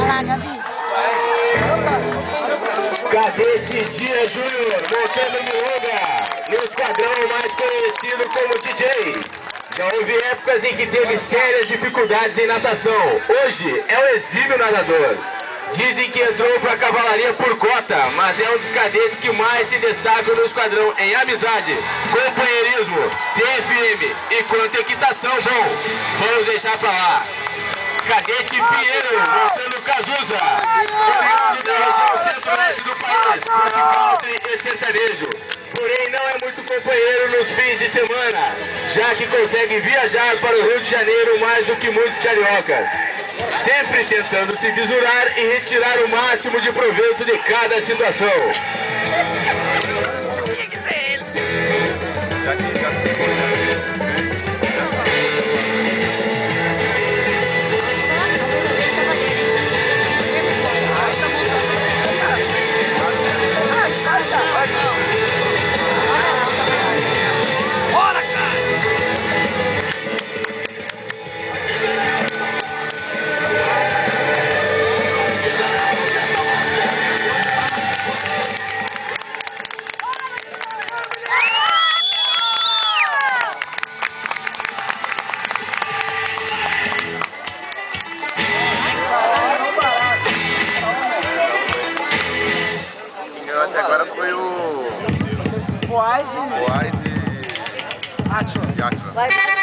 lá, Gabi. Cadete Dia Júnior, montando milonga, no esquadrão mais conhecido como DJ. Já houve épocas em que teve sérias dificuldades em natação. Hoje é um exímio nadador. Dizem que entrou para a cavalaria por cota, mas é um dos cadetes que mais se destacam no esquadrão em amizade, companheirismo, TFM e quanto equitação bom. Vamos deixar para lá. Cadete Pinheiro, montando Cazuza, oriundo da região centro-oeste do país, fute country e sertanejo. Porém não é muito companheiro nos fins de semana, já que consegue viajar para o Rio de Janeiro mais do que muitos cariocas. Sempre tentando se visurar e retirar o máximo de proveito de cada situação. Até agora foi o Boaz e Átila.